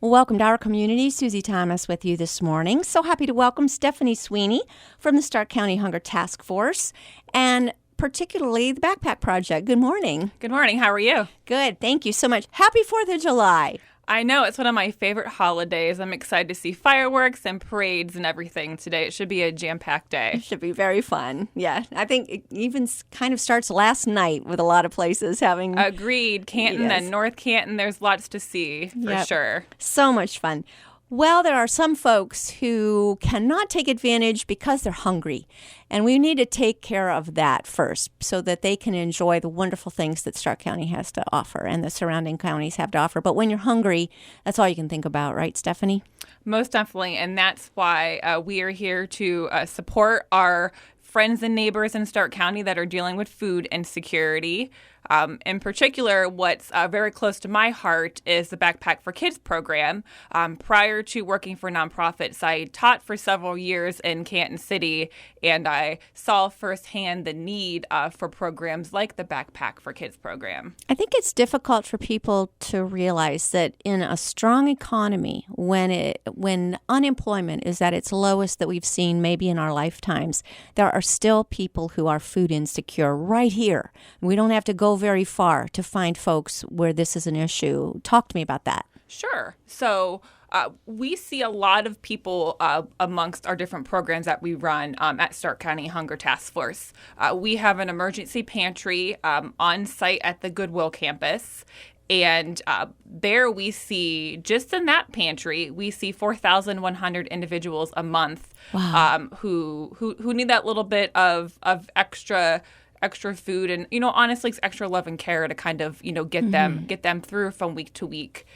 Welcome to our community. Susie Thomas with you this morning. So happy to welcome Stephanie Sweeney from the Stark County Hunger Task Force and particularly the Backpack Project. Good morning. Good morning. How are you? Good. Thank you so much. Happy 4th of July. I know. It's one of my favorite holidays. I'm excited to see fireworks and parades and everything today. It should be a jam-packed day. It should be very fun. Yeah. I think it even kind of starts last night with a lot of places having... Agreed. Canton and North Canton, there's lots to see for sure. So much fun. Well, there are some folks who cannot take advantage because they're hungry, and we need to take care of that first so that they can enjoy the wonderful things that Stark County has to offer and the surrounding counties have to offer. But when you're hungry, that's all you can think about, right, Stephanie? Most definitely, and that's why we are here to support our friends and neighbors in Stark County that are dealing with food insecurity. In particular, what's very close to my heart is the Backpack for Kids program. Prior to working for nonprofits, I taught for several years in Canton City, and I saw firsthand the need for programs like the Backpack for Kids program. I think it's difficult for people to realize that in a strong economy, when unemployment is at its lowest that we've seen maybe in our lifetimes, there are still people who are food insecure right here. We don't have to go very far to find folks where this is an issue. Talk to me about that. Sure. So we see a lot of people amongst our different programs that we run at Stark County Hunger Task Force. We have an emergency pantry on site at the Goodwill campus. And there we see, just in that pantry, we see 4,100 individuals a month. Wow. Who need that little bit of extra food and, honestly, it's extra love and care to kind of, get them through from week to week.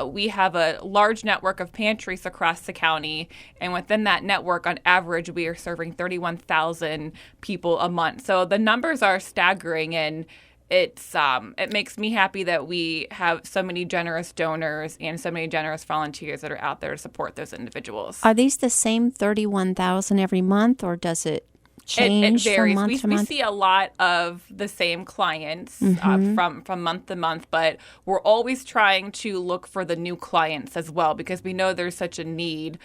We have a large network of pantries across the county, and within that network, on average, we are serving 31,000 people a month. So the numbers are staggering, and it makes me happy that we have so many generous donors and so many generous volunteers that are out there to support those individuals. Are these the same 31,000 every month, or does it change it varies. From month to we month? see a lot of the same clients from month to month, but we're always trying to look for the new clients as well, because we know there's such a need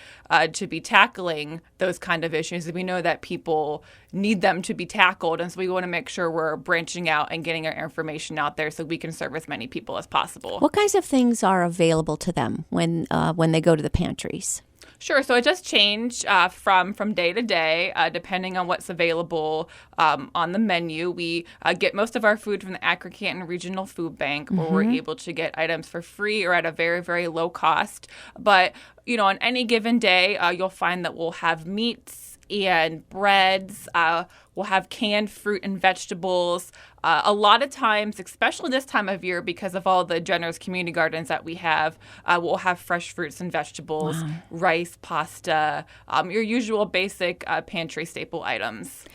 to be tackling those kind of issues. And we know that people need them to be tackled, and so we want to make sure we're branching out and getting our information out there so we can serve as many people as possible. What kinds of things are available to them when they go to the pantries? Sure. So it does change from day to day, depending on what's available on the menu. We get most of our food from the Akron Canton Regional Food Bank, where we're able to get items for free or at a very, very low cost. But, on any given day, you'll find that we'll have meats and breads. We'll have canned fruit and vegetables. A lot of times, especially this time of year, because of all the generous community gardens that we have, we'll have fresh fruits and vegetables, rice, pasta, your usual basic pantry staple items.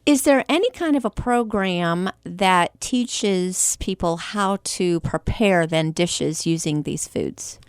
Is there any kind of a program that teaches people how to prepare then dishes using these foods?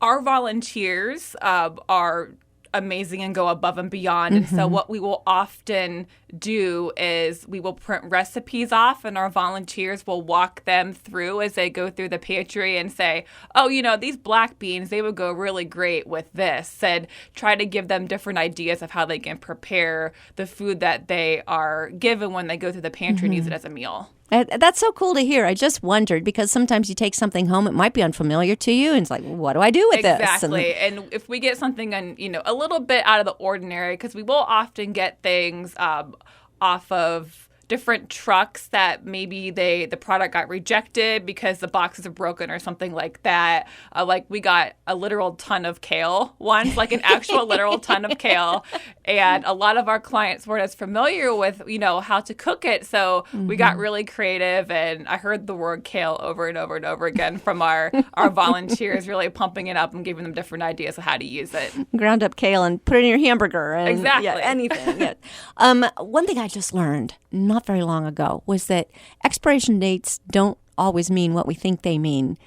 Our volunteers are amazing and go above and beyond. And so what we will often do is we will print recipes off, and our volunteers will walk them through as they go through the pantry and say, oh, these black beans, they would go really great with this, and try to give them different ideas of how they can prepare the food that they are given when they go through the pantry and use it as a meal. That's so cool to hear. I just wondered, because sometimes you take something home, it might be unfamiliar to you, and it's like, what do I do with this? Exactly. And if we get something, a little bit out of the ordinary, because we will often get things off of different trucks that maybe the product got rejected because the boxes are broken or something like that. Like we got a literal ton of kale once, like an actual literal ton of kale. And a lot of our clients weren't as familiar with, how to cook it. So we got really creative, and I heard the word kale over and over and over again from our volunteers, really pumping it up and giving them different ideas of how to use it. Ground up kale and put it in your hamburger. And, exactly. Yeah, anything. Yeah. One thing I just learned not very long ago was that expiration dates don't always mean what we think they mean.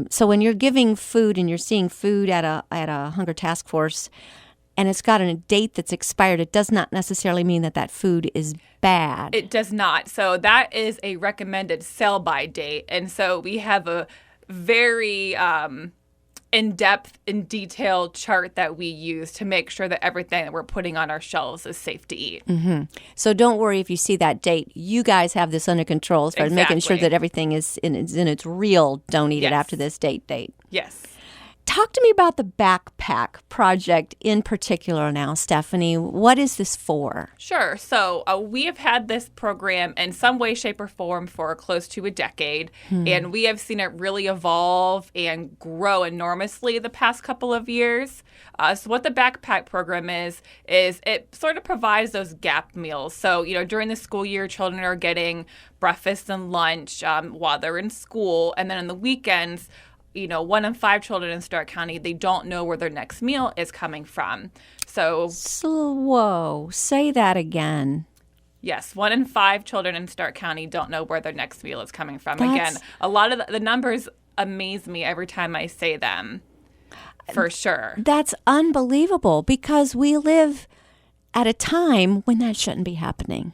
So when you're giving food and you're seeing food at a hunger task force, and it's got a date that's expired, it does not necessarily mean that food is bad. It does not. So that is a recommended sell-by date. And so we have a very in-depth and detailed chart that we use to make sure that everything that we're putting on our shelves is safe to eat. So don't worry if you see that date. You guys have this under control as far as making sure that everything is in its real don't eat it after this date. Yes. Talk to me about the backpack project in particular now, Stephanie. What is this for? Sure. So we have had this program in some way, shape, or form for close to a decade, and we have seen it really evolve and grow enormously the past couple of years. So what the backpack program is it sort of provides those gap meals. So, during the school year, children are getting breakfast and lunch while they're in school, and then on the weekends, 1 in 5 children in Stark County, they don't know where their next meal is coming from. So whoa, say that again. Yes, 1 in 5 children in Stark County don't know where their next meal is coming from. Again, a lot of the numbers amaze me every time I say them, for sure. That's unbelievable because we live at a time when that shouldn't be happening.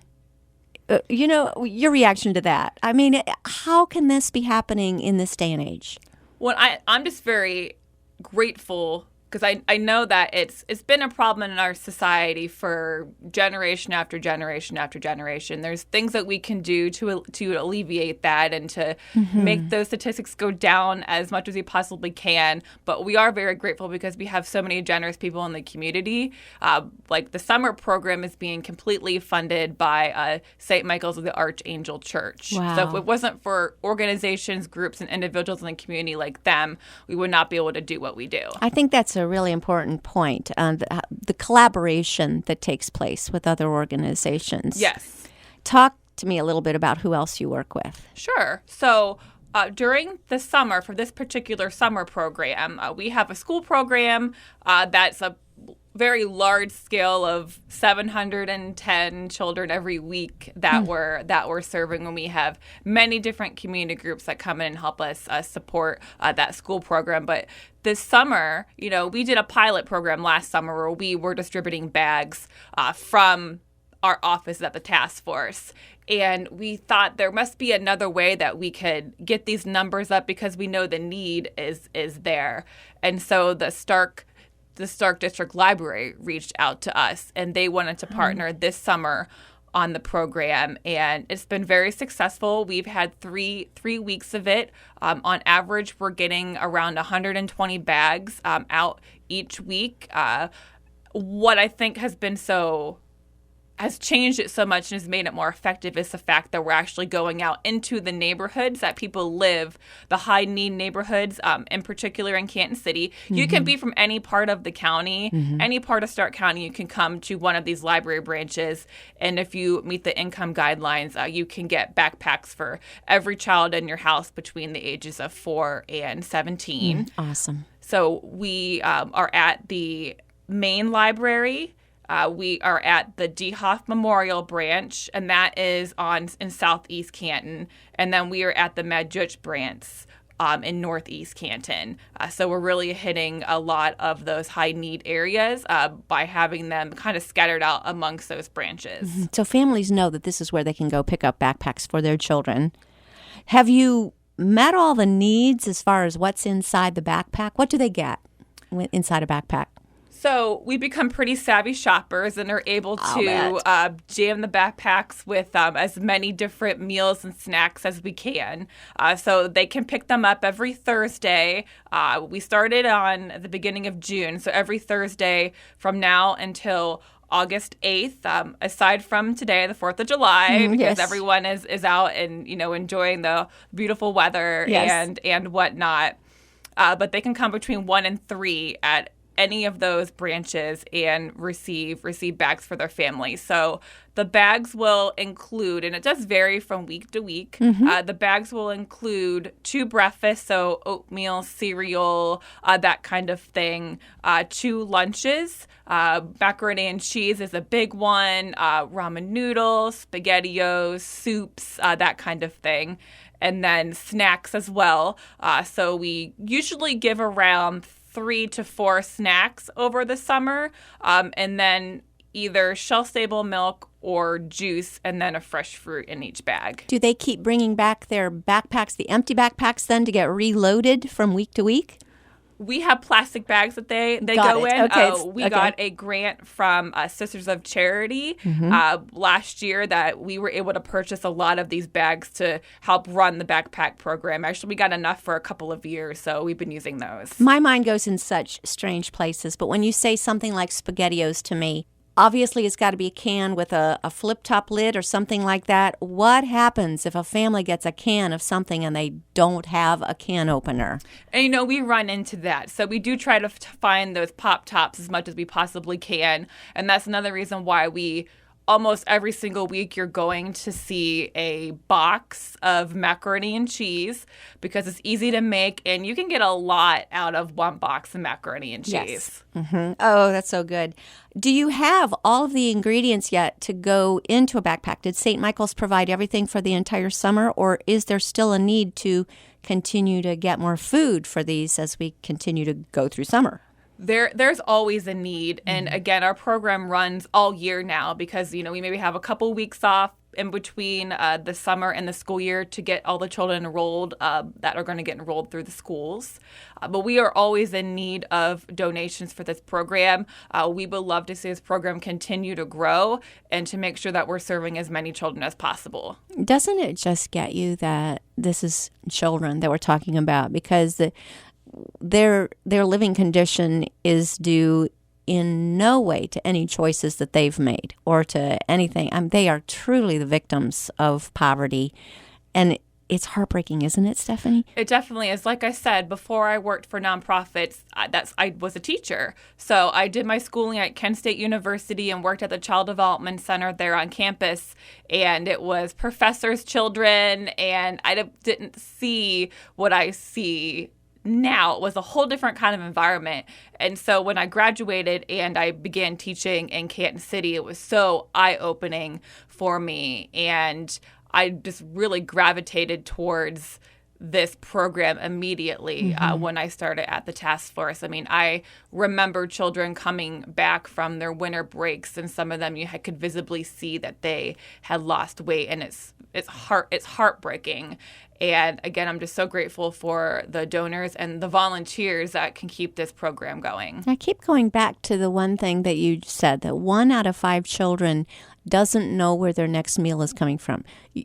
Your reaction to that. I mean, how can this be happening in this day and age? Well, I'm just very grateful because I know that it's been a problem in our society for generation after generation after generation. There's things that we can do to alleviate that and to make those statistics go down as much as we possibly can. But we are very grateful because we have so many generous people in the community. Like the summer program is being completely funded by St. Michael's of the Archangel Church. Wow. So if it wasn't for organizations, groups, and individuals in the community like them, we would not be able to do what we do. I think that's a really important point, the collaboration that takes place with other organizations. Yes. Talk to me a little bit about who else you work with. Sure. So during the summer, for this particular summer program, we have a school program that's a very large scale of 710 children every week that we're serving, and we have many different community groups that come in and help us support that school program. But this summer, we did a pilot program last summer where we were distributing bags from our office at the task force. And we thought there must be another way that we could get these numbers up because we know the need is there. And so the Stark District Library reached out to us, and they wanted to partner this summer on the program, and it's been very successful. We've had three weeks of it. On average, we're getting around 120 bags out each week. What I think has changed it so much and has made it more effective is the fact that we're actually going out into the neighborhoods that people live, the high-need neighborhoods, in particular in Canton City. You can be from any part of the county, any part of Stark County. You can come to one of these library branches, and if you meet the income guidelines, you can get backpacks for every child in your house between the ages of 4 and 17. Awesome. So we are at the main library. We are at the D. Hoff Memorial Branch, and that is in Southeast Canton. And then we are at the Madjuch Branch in Northeast Canton. So we're really hitting a lot of those high-need areas by having them kind of scattered out amongst those branches. So families know that this is where they can go pick up backpacks for their children. Have you met all the needs as far as what's inside the backpack? What do they get inside a backpack? So we become pretty savvy shoppers and are able to jam the backpacks with as many different meals and snacks as we can. So they can pick them up every Thursday. We started on the beginning of June, so every Thursday from now until August 8th, aside from today, the 4th of July, because everyone is out and, enjoying the beautiful weather and whatnot. But they can come between 1 and 3 at any of those branches and receive bags for their family. So the bags will include, and it does vary from week to week, the bags will include 2 breakfasts, so oatmeal, cereal, that kind of thing, 2 lunches. Macaroni and cheese is a big one, ramen noodles, SpaghettiOs, soups, that kind of thing. And then snacks as well. So we usually give around 3 to 4 snacks over the summer, and then either shelf-stable milk or juice, and then a fresh fruit in each bag. Do they keep bringing back their backpacks, the empty backpacks, then to get reloaded from week to week? We have plastic bags that they Got go it. in. Okay. We Okay. got a grant from Sisters of Charity last year that we were able to purchase a lot of these bags to help run the backpack program. Actually, we got enough for a couple of years, so we've been using those. My mind goes in such strange places, but when you say something like SpaghettiOs to me, obviously it's got to be a can with a flip-top lid or something like that. What happens if a family gets a can of something and they don't have a can opener? And, we run into that. So we do try to find those pop tops as much as we possibly can. And that's another reason why we almost every single week you're going to see a box of macaroni and cheese because it's easy to make and you can get a lot out of one box of macaroni and cheese. Yes. Mm-hmm. Oh, that's so good. Do you have all of the ingredients yet to go into a backpack? Did St. Michael's provide everything for the entire summer, or is there still a need to continue to get more food for these as we continue to go through summer? There's always a need. And again, our program runs all year now because, we maybe have a couple weeks off in between the summer and the school year to get all the children enrolled that are going to get enrolled through the schools. But we are always in need of donations for this program. We would love to see this program continue to grow and to make sure that we're serving as many children as possible. Doesn't it just get you that this is children that we're talking about? Because their living condition is due in no way to any choices that they've made or to anything. They are truly the victims of poverty. And it's heartbreaking, isn't it, Stephanie? It definitely is. Like I said, before I worked for nonprofits, I was a teacher. So I did my schooling at Kent State University and worked at the Child Development Center there on campus. And it was professors' children, and I didn't see what I see now. It was a whole different kind of environment. And so when I graduated and I began teaching in Canton City, it was so eye-opening for me. And I just really gravitated towards this program immediately when I started at the task force. I remember children coming back from their winter breaks, and some of them could visibly see that they had lost weight, and it's heartbreaking. And again, I'm just so grateful for the donors and the volunteers that can keep this program going. I keep going back to the one thing that you said, that 1 out of 5 children doesn't know where their next meal is coming from.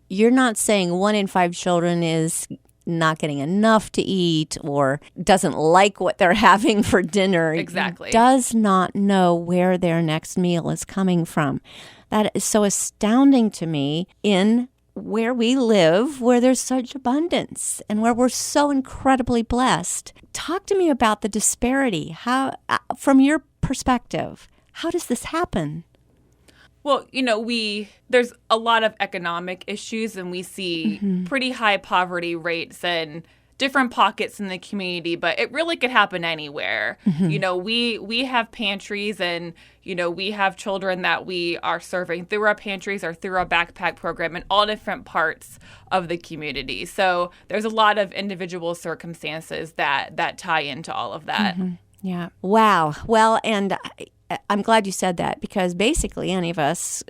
You're not saying 1 in 5 children is not getting enough to eat or doesn't like what they're having for dinner. Exactly. Does not know where their next meal is coming from. That is so astounding to me in where we live, where there's such abundance and where we're so incredibly blessed. Talk to me about the disparity. How, from your perspective, how does this happen? Well, there's a lot of economic issues, and we see pretty high poverty rates in different pockets in the community, but it really could happen anywhere. We have pantries, and, we have children that we are serving through our pantries or through our backpack program in all different parts of the community. So there's a lot of individual circumstances that tie into all of that. Yeah. Wow. Well, and I'm glad you said that, because basically any of us,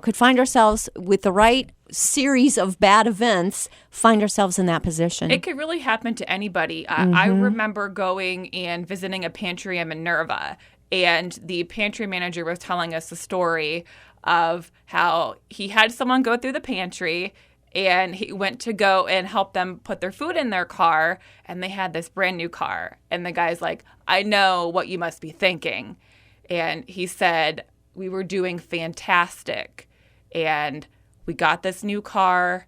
could find ourselves with the right series of bad events, find ourselves in that position. It could really happen to anybody. I remember going and visiting a pantry in Minerva, and the pantry manager was telling us the story of how he had someone go through the pantry, and he went to go and help them put their food in their car, and they had this brand new car. And the guy's like, "I know what you must be thinking." And he said, "We were doing fantastic. And we got this new car.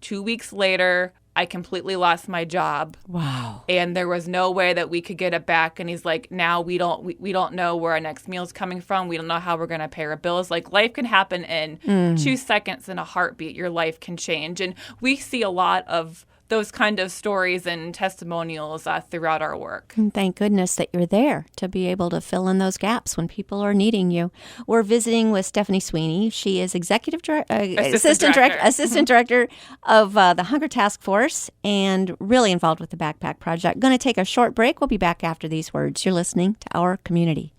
2 weeks later, I completely lost my job." Wow. And there was no way that we could get it back. And he's like, "Now we don't know where our next meal's coming from. We don't know how we're going to pay our bills." Like, life can happen in 2 seconds, in a heartbeat. Your life can change. And we see a lot of those kind of stories and testimonials throughout our work. And thank goodness that you're there to be able to fill in those gaps when people are needing you. We're visiting with Stephanie Sweeney. She is assistant director of the Hunger Task Force and really involved with the Backpack Project. Going to take a short break. We'll be back after these words. You're listening to Our Community.